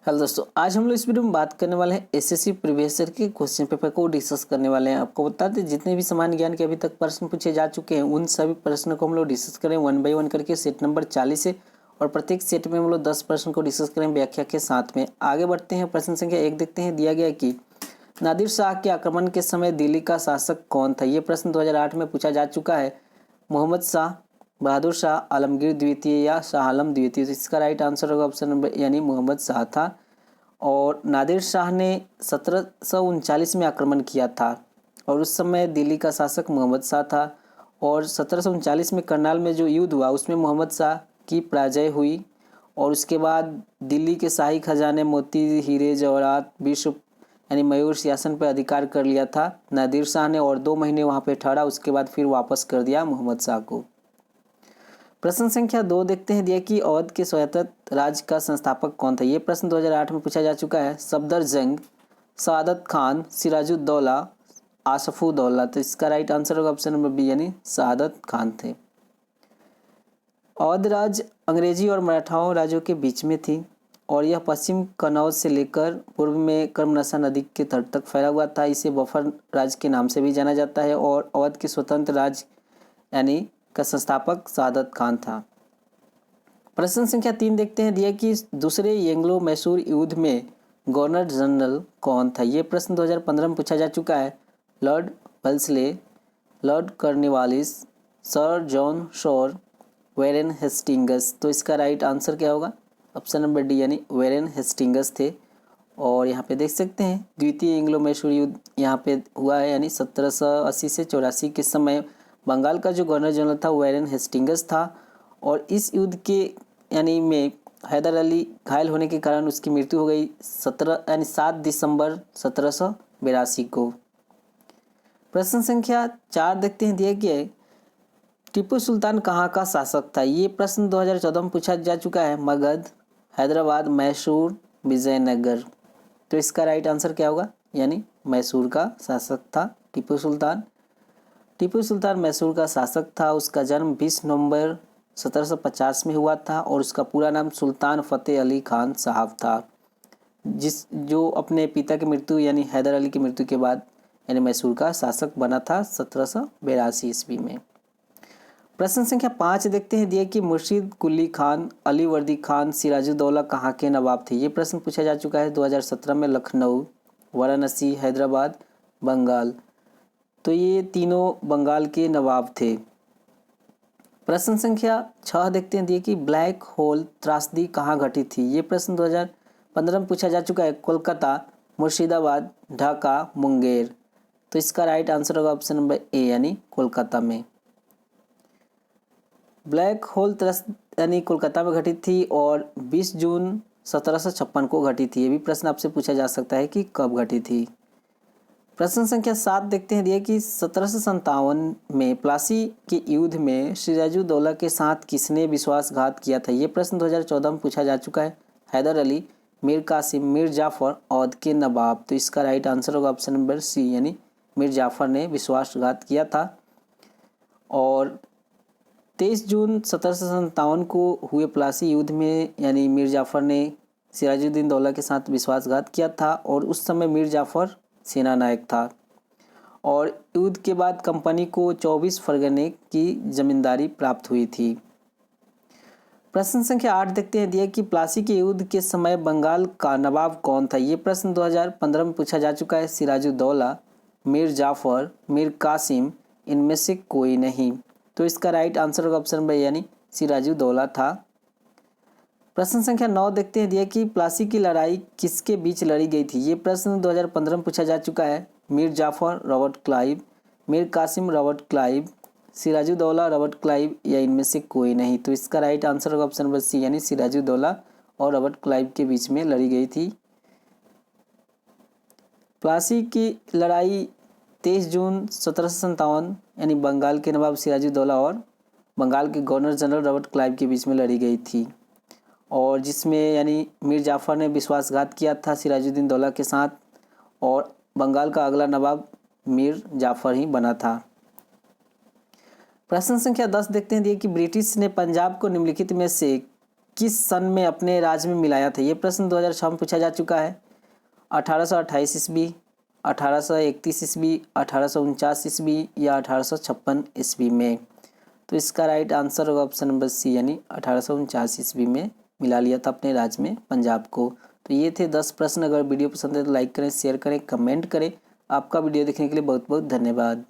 Hello दोस्तों, आज हम लोग इस वीडियो में बात करने वाले हैं एसएससी प्रीवियस ईयर के क्वेश्चन पेपर को डिस्कस करने वाले हैं। आपको बता दें जितने भी सामान्य ज्ञान के अभी तक प्रश्न पूछे जा चुके हैं उन सभी प्रश्नों को हम लोग डिस्कस करें 1 बाय 1 करके। सेट नंबर 40 है और प्रत्येक सेट में हम लोग 10 प्रश्न को डिस्कस करें व्याख्या के साथ में। आगे बढ़ते हैं, प्रश्न संख्या 1 देखते हैं। दिया गया कि नादिर शाह के आक्रमण के समय दिल्ली का शासक कौन था। ये प्रश्न 2008 में पूछा जा चुका है। मोहम्मद शाह, बहादुर शाह, आलमगीर द्वितीय या शाह आलम द्वितीय। इसका राइट आंसर होगा ऑप्शन नंबर यानी मोहम्मद शाह था। और नादिर शाह ने 1739 में आक्रमण किया था और उस समय दिल्ली का शासक मोहम्मद शाह था। और 1739 में करनाल में जो युद्ध हुआ उसमें मोहम्मद शाह की पराजय हुई और उसके बाद दिल्ली के शाही खजाने मोती, हीरे जवाहरात, विश्व यानी मयूर सिंहासन पर अधिकार कर लिया था नादिर शाह ने और 2 महीने वहाँ पे ठहरा। उसके बाद फिर वापस कर दिया मोहम्मद शाह को। प्रश्न संख्या 2 देखते हैं। दिया कि अवध के स्वायत्त राज्य का संस्थापक कौन था। ये प्रश्न 2008 में पूछा जा चुका है। सफदरजंग, सआदत खान, सिराजुद्दौला, आसफुद्दौला। तो इसका राइट आंसर होगा ऑप्शन नंबर बी यानी सआदत खान थे। अवध राज्य अंग्रेजी और मराठाओं राज्यों के बीच में थी और यह पश्चिम कन्नौज से लेकर पूर्व में कर्मनसा नदी के तट तक फैला हुआ था। इसे बफर राज्य के नाम से भी जाना जाता है और अवध के स्वतंत्र राज्य यानी का संस्थापक सआदत खान था। प्रश्न संख्या 3 देखते हैं। दिया कि दूसरे एंग्लो मैसूर युद्ध में गवर्नर जनरल कौन था। ये प्रश्न 2015 में पूछा जा चुका है। Lord Wellesley, Lord Cornwallis, Sir John Shore, Warren Hastings. तो इसका राइट आंसर क्या होगा ऑप्शन नंबर डी यानी वेरेन हेस्टिंगस थे। और यहाँ पे देख सकते हैं द्वितीय एंग्लो मैसूर युद्ध यहाँ पे हुआ है यानी 1780 से 84 के समय बंगाल का जो गवर्नर जनरल था वेरेन हेस्टिंगस था। और इस युद्ध के यानी में हैदर अली घायल होने के कारण उसकी मृत्यु हो गई 7 दिसंबर 1782 को। प्रश्न संख्या 4 देखते हैं। दिया गया है टीपू सुल्तान कहाँ का शासक था। ये प्रश्न 2014 में पूछा जा चुका है। मगध, हैदराबाद, मैसूर, विजयनगर। तो इसका राइट आंसर क्या होगा यानी मैसूर का शासक था टीपू सुल्तान। टीपू सुल्तान मैसूर का शासक था। उसका जन्म 20 नवंबर 1750 में हुआ था और उसका पूरा नाम सुल्तान फतेह अली खान साहब था, जो अपने पिता की मृत्यु यानी हैदर अली की मृत्यु के बाद यानी मैसूर का शासक बना था 1782 ईस्वी में। प्रश्न संख्या 5 देखते हैं। दिए कि मुर्शीद कुली खान, अली वर्दी खान, सिराजुद्दौला कहाँ के नवाब थे। ये प्रश्न पूछा जा चुका है 2017 में। लखनऊ, वाराणसी, हैदराबाद, बंगाल। तो ये तीनों बंगाल के नवाब थे। प्रश्न संख्या 6 देखते हैं। दिए कि ब्लैक होल त्रासदी कहाँ घटित थी। ये प्रश्न 2015 में पूछा जा चुका है। कोलकाता, मुर्शिदाबाद, ढाका, मुंगेर। तो इसका राइट आंसर होगा ऑप्शन नंबर ए यानी कोलकाता में। ब्लैक होल त्रस्त यानी कोलकाता में घटित थी और 20 जून 1756 को घटी थी। ये भी प्रश्न आपसे पूछा जा सकता है कि कब घटी थी। प्रश्न संख्या 7 देखते हैं। दिया कि 1757 में प्लासी के युद्ध में सिराजुद्दौला के साथ किसने विश्वासघात किया था। ये प्रश्न 2014 में पूछा जा चुका है। हैदर अली, मीर कासिम, मीर जाफर, अवध के नवाब। तो इसका राइट आंसर होगा ऑप्शन नंबर सी यानी मीर जाफर ने विश्वासघात किया था। और 23 जून 1757 को हुए प्लासी युद्ध में यानी मीर जाफर ने सिराजुद्दीन दौला के साथ विश्वासघात किया था और उस समय मीर जाफर सेना नायक था। और युद्ध के बाद कंपनी को 24 फरगने की जमींदारी प्राप्त हुई थी। प्रश्न संख्या 8 देखते हैं। दिया कि प्लासी के युद्ध के समय बंगाल का नवाब कौन था। ये प्रश्न 2015 में पूछा जा चुका है। सिराजुद्दौला, मीर जाफर, मीर कासिम, इनमें से कोई नहीं। तो इसका राइट आंसर होगा ऑप्शन नंबर यानी सिराजुद्दौला था। प्रश्न संख्या 9 देखते हैं। दिया कि प्लासी की लड़ाई किसके बीच लड़ी गई थी। ये प्रश्न 2015 में पूछा जा चुका है। Mir Jafar, Robert Clive, Mir Qasim, Robert Clive, Sirajuddaula, Robert Clive या इनमें से कोई नहीं। तो इसका राइट आंसर होगा ऑप्शन नंबर सी यानी सिराजुद्दौला और रॉबर्ट क्लाइव के बीच में लड़ी गई थी। प्लासी की लड़ाई 23 जून 1757 यानी बंगाल के नवाब सिराजुद्दौला और बंगाल के गवर्नर जनरल रॉबर्ट क्लाइव के बीच में लड़ी गई थी और जिसमें यानी मीर जाफर ने विश्वासघात किया था सिराजुद्दीन दौला के साथ और बंगाल का अगला नवाब मीर जाफर ही बना था। प्रश्न संख्या 10 देखते हैं। दिए कि ब्रिटिश ने पंजाब को निम्नलिखित में से किस सन में अपने राज्य में मिलाया था? ये प्रश्न 2006 में पूछा जा चुका है। 1828 ईस्वी, 1831 ईस्वी, 1849 ईस्वी या 1856 ईस्वी में? तो इसका राइट आंसर होगा ऑप्शन नंबर सी, यानी 1849 ईस्वी में मिला लिया था अपने राज्य में पंजाब को। तो ये थे 10 प्रश्न। अगर वीडियो पसंद है तो लाइक करें, शेयर करें, कमेंट करें। आपका वीडियो देखने के लिए बहुत बहुत धन्यवाद।